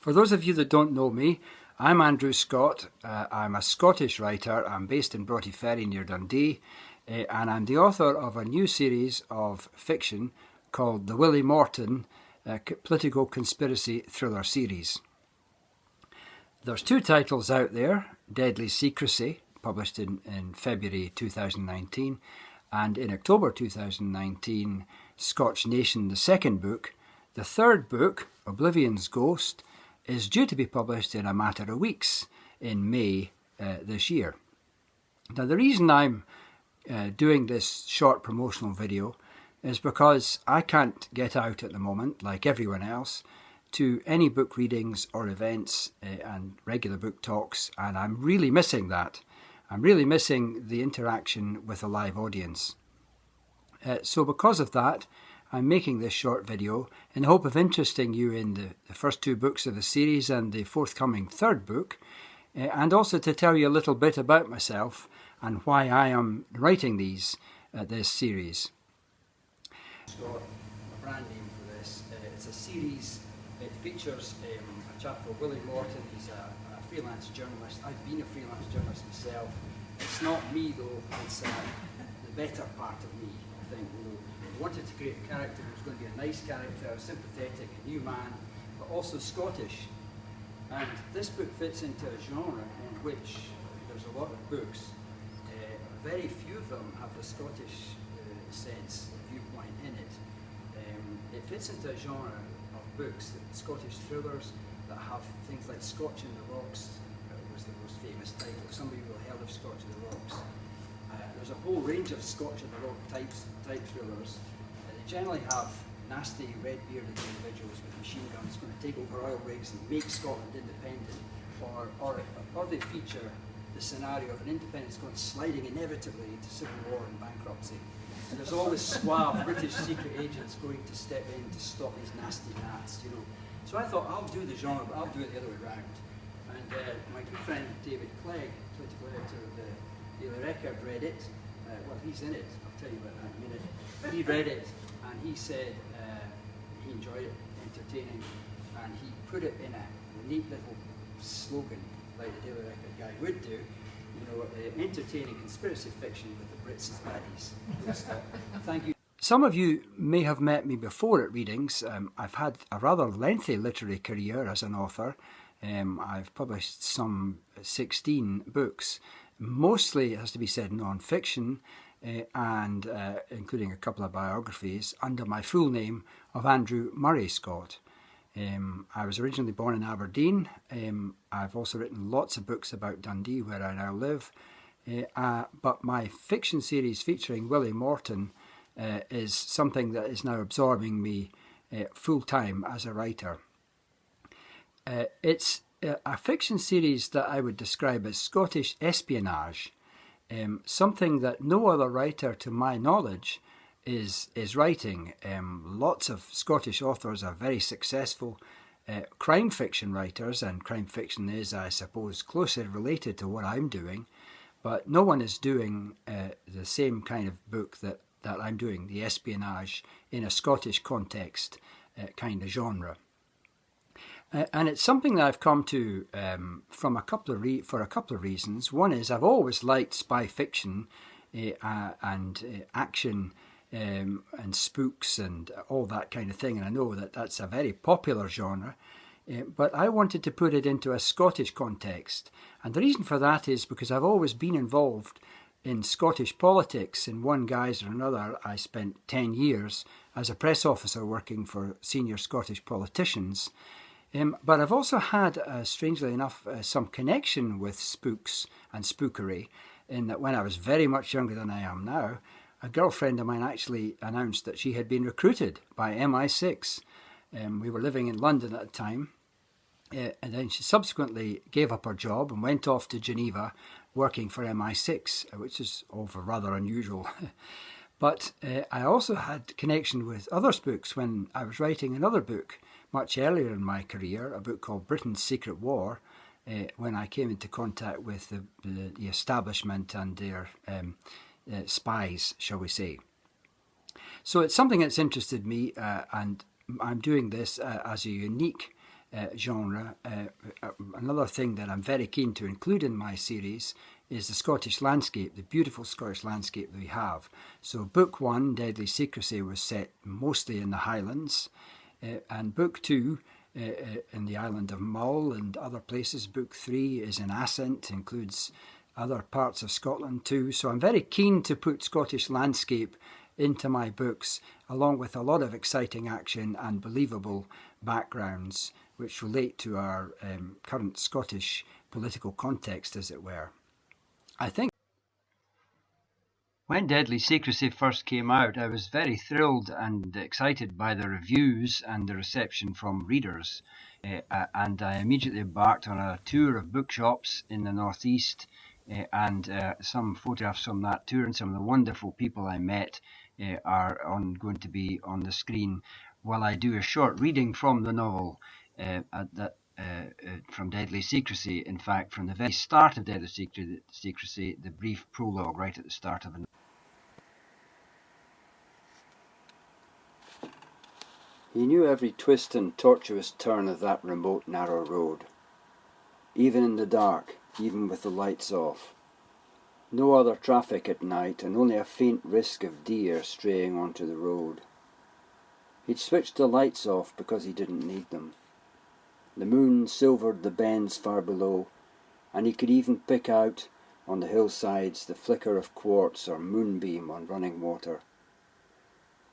For those of you that don't know me, I'm Andrew Scott. I'm a Scottish writer. I'm based in Broughty Ferry near Dundee, and I'm the author of a new series of fiction called the Willie Morton Political Conspiracy Thriller Series. There's two titles out there: Deadly Secrecy, published in February 2019, and in October 2019, Scotch Nation, the second book. The third book, Oblivion's Ghost, is due to be published in a matter of weeks in May this year. Now, the reason I'm doing this short promotional video is because I can't get out at the moment, like everyone else, to any book readings or events and regular book talks, and I'm really missing that. I'm really missing the interaction with a live audience. So because of that, I'm making this short video in the hope of interesting you in the first two books of the series and the forthcoming third book, and also to tell you a little bit about myself and why I am writing this series. I've got a brand name for this. It's a series. It features a chap called Willie Morton. He's a freelance journalist. I've been a freelance journalist myself. It's not me though, it's the better part of me, I think. I wanted to create a character who was going to be a nice character, a sympathetic, a new man, but also Scottish. And this book fits into a genre in which there's a lot of books. Very few of them have the Scottish sense, viewpoint in it. It fits into a genre of books, Scottish thrillers that have things like Scotch in the Rocks, was the most famous title. Somebody will have heard of Scotch in the Rocks. There's a whole range of Scotch in the Rock type thrillers. They generally have nasty red-bearded individuals with machine guns going to take over oil rigs and make Scotland independent, or they feature the scenario of an independence going sliding inevitably into civil war and bankruptcy. And there's always suave British secret agents going to step in to stop these nasty gnats, you know. So I thought, I'll do the genre, but I'll do it the other way around. And my good friend David Clegg, political editor of the Daily Record, read it. Well, he's in it. I'll tell you about that in a minute. He read it and he said he enjoyed it, entertaining, and he put it in a neat little slogan, like the Daily Record guy would do. You know, entertaining conspiracy fiction with the Brits as baddies. Thank you. Some of you may have met me before at readings. I've had a rather lengthy literary career as an author. I've published some 16 books. Mostly, it has to be said, non-fiction, and including a couple of biographies under my full name of Andrew Murray Scott. I was originally born in Aberdeen. I've also written lots of books about Dundee, where I now live. But my fiction series featuring Willie Morton is something that is now absorbing me full-time as a writer. It's a fiction series that I would describe as Scottish espionage, something that no other writer, to my knowledge, is writing. Lots of Scottish authors are very successful crime fiction writers, and crime fiction is, I suppose, closely related to what I'm doing, but no one is doing the same kind of book that I'm doing, the espionage in a Scottish context kind of genre. And it's something that I've come to for a couple of reasons. One is I've always liked spy fiction and action and spooks and all that kind of thing, and I know that that's a very popular genre, but I wanted to put it into a Scottish context. And the reason for that is because I've always been involved in Scottish politics in one guise or another. I spent 10 years as a press officer working for senior Scottish politicians. But I've also had, strangely enough, some connection with spooks and spookery, in that when I was very much younger than I am now, a girlfriend of mine actually announced that she had been recruited by MI6. We were living in London at the time, and then she subsequently gave up her job and went off to Geneva working for MI6, which is rather unusual. But I also had connection with other spooks when I was writing another book much earlier in my career, a book called Britain's Secret War, when I came into contact with the establishment and their spies, shall we say. So it's something that's interested me, and I'm doing this as a unique genre. Another thing that I'm very keen to include in my series is the Scottish landscape, the beautiful Scottish landscape that we have. So book 1, Deadly Secrecy, was set mostly in the Highlands, and book 2 in the island of Mull and other places. Book 3 is in Assynt, includes other parts of Scotland too. So I'm very keen to put Scottish landscape into my books, along with a lot of exciting action and believable backgrounds which relate to our current Scottish political context, as it were. I think when Deadly Secrecy first came out, I was very thrilled and excited by the reviews and the reception from readers. And I immediately embarked on a tour of bookshops in the northeast, and some photographs from that tour and some of the wonderful people I met are going to be on the screen while I do a short reading from the novel from Deadly Secrecy. In fact, from the very start of Deadly Secrecy, the brief prologue right at the start of it. He knew every twist and tortuous turn of that remote, narrow road, even in the dark, even with the lights off. No other traffic at night, and only a faint risk of deer straying onto the road. He'd switched the lights off because he didn't need them. The moon silvered the bends far below, and he could even pick out, on the hillsides, the flicker of quartz or moonbeam on running water.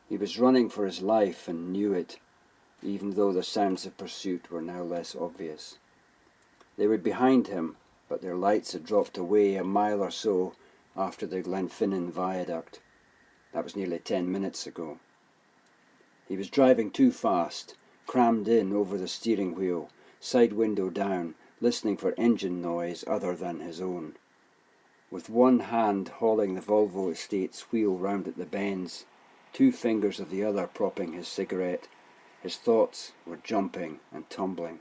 He was running for his life and knew it, even though the sounds of pursuit were now less obvious. They were behind him, but their lights had dropped away a mile or so after the Glenfinnan viaduct. That was nearly 10 minutes ago. He was driving too fast, crammed in over the steering wheel, side window down, listening for engine noise other than his own. With one hand hauling the Volvo Estate's wheel round at the bends, 2 fingers of the other propping his cigarette, his thoughts were jumping and tumbling.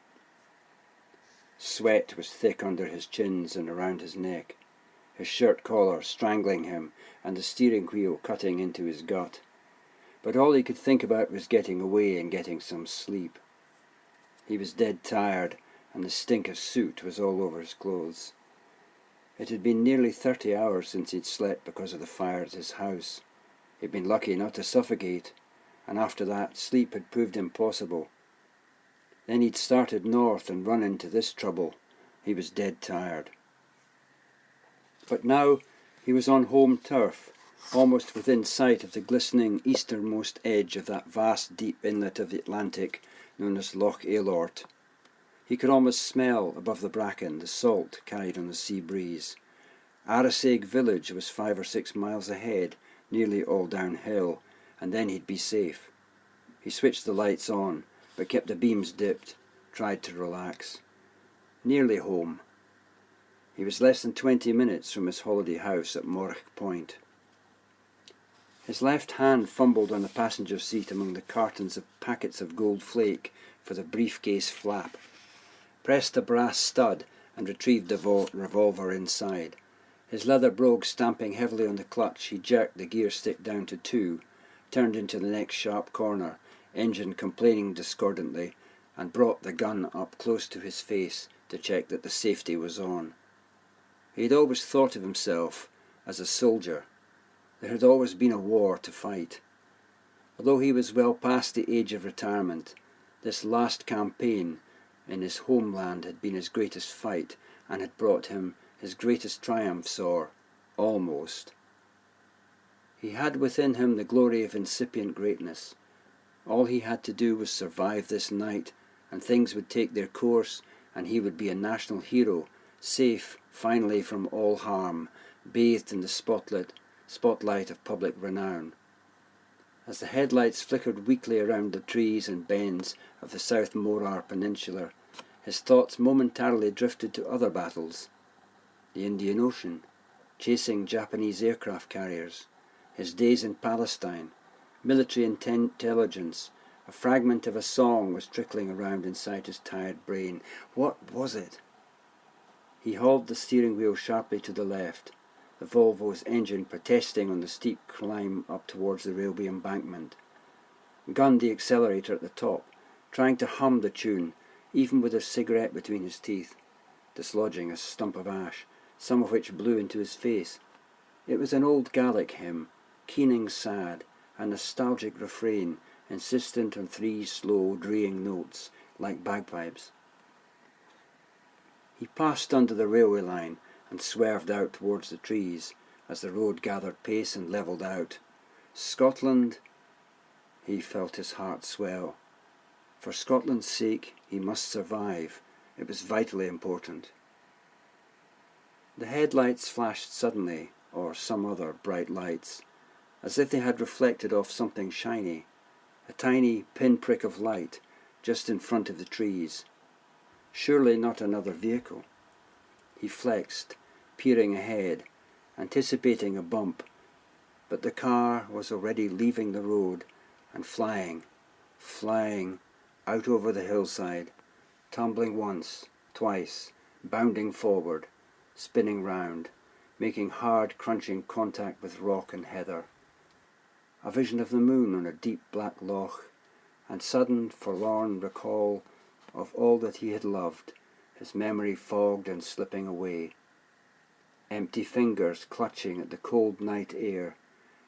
Sweat was thick under his chins and around his neck, his shirt collar strangling him and the steering wheel cutting into his gut. But all he could think about was getting away and getting some sleep. He was dead tired, and the stink of soot was all over his clothes. It had been nearly 30 hours since he'd slept because of the fire at his house. He'd been lucky not to suffocate, and after that sleep had proved impossible. Then he'd started north and run into this trouble. He was dead tired. But now he was on home turf, almost within sight of the glistening easternmost edge of that vast deep inlet of the Atlantic known as Loch Ailort. He could almost smell, above the bracken, the salt carried on the sea breeze. Arisaig village was 5 or 6 miles ahead, nearly all downhill, and then he'd be safe. He switched the lights on, but kept the beams dipped, tried to relax. Nearly home. He was less than 20 minutes from his holiday house at Morich Point. His left hand fumbled on the passenger seat among the cartons of packets of gold flake for the briefcase flap, pressed a brass stud and retrieved the revolver inside. His leather brogue stamping heavily on the clutch, he jerked the gear stick down to 2, turned into the next sharp corner, engine complaining discordantly, and brought the gun up close to his face to check that the safety was on. He had always thought of himself as a soldier. There had always been a war to fight. Although he was well past the age of retirement, this last campaign in his homeland had been his greatest fight and had brought him his greatest triumphs, or almost. He had within him the glory of incipient greatness. All he had to do was survive this night, and things would take their course, and he would be a national hero, safe finally from all harm, bathed in the spotlight of public renown. As the headlights flickered weakly around the trees and bends of the South Morar Peninsula, his thoughts momentarily drifted to other battles. The Indian Ocean, chasing Japanese aircraft carriers, his days in Palestine, military intelligence. A fragment of a song was trickling around inside his tired brain. What was it? He hauled the steering wheel sharply to the left, the Volvo's engine protesting on the steep climb up towards the railway embankment. Gunned the accelerator at the top, trying to hum the tune, even with a cigarette between his teeth, dislodging a stump of ash, some of which blew into his face. It was an old Gaelic hymn, keening sad, a nostalgic refrain insistent on 3 slow, dreeing notes, like bagpipes. He passed under the railway line and swerved out towards the trees as the road gathered pace and levelled out. Scotland, he felt his heart swell. For Scotland's sake, he must survive. It was vitally important. The headlights flashed suddenly, or some other bright lights, as if they had reflected off something shiny, a tiny pinprick of light just in front of the trees. Surely not another vehicle. He flexed, peering ahead, anticipating a bump, but the car was already leaving the road and flying out over the hillside, tumbling once, twice, bounding forward, spinning round, making hard, crunching contact with rock and heather. A vision of the moon on a deep black loch, and sudden, forlorn recall of all that he had loved, his memory fogged and slipping away. Empty fingers clutching at the cold night air,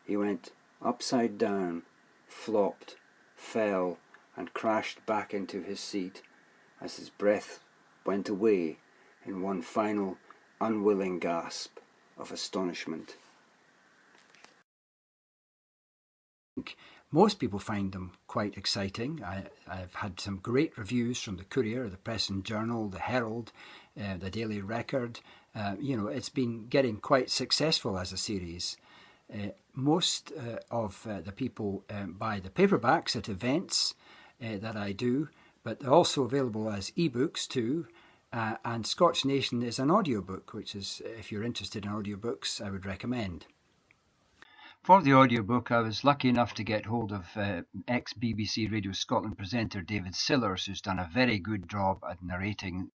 he went upside down, flopped, fell, and crashed back into his seat as his breath went away in one final, unwilling gasp of astonishment. Most people find them quite exciting. I've had some great reviews from the Courier, the Press and Journal, the Herald, the Daily Record. It's been getting quite successful as a series. Most of the people buy the paperbacks at events that I do, but they're also available as ebooks too. And Scotch Nation is an audiobook, which is, if you're interested in audiobooks, I would recommend. For the audiobook, I was lucky enough to get hold of ex-BBC Radio Scotland presenter David Sillars, who's done a very good job at narrating.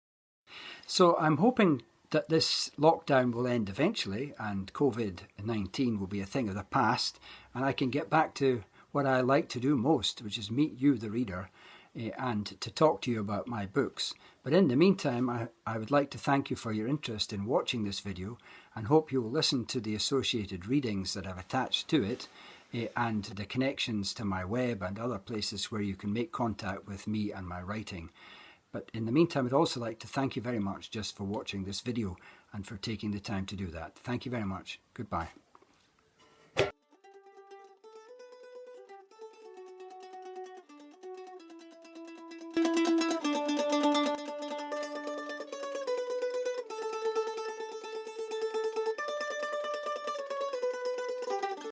So I'm hoping that this lockdown will end eventually and COVID-19 will be a thing of the past, and I can get back to what I like to do most, which is meet you, the reader, and to talk to you about my books. But in the meantime, I would like to thank you for your interest in watching this video and hope you will listen to the associated readings that I've attached to it and the connections to my web and other places where you can make contact with me and my writing. But in the meantime, I'd also like to thank you very much just for watching this video and for taking the time to do that. Thank you very much. Goodbye.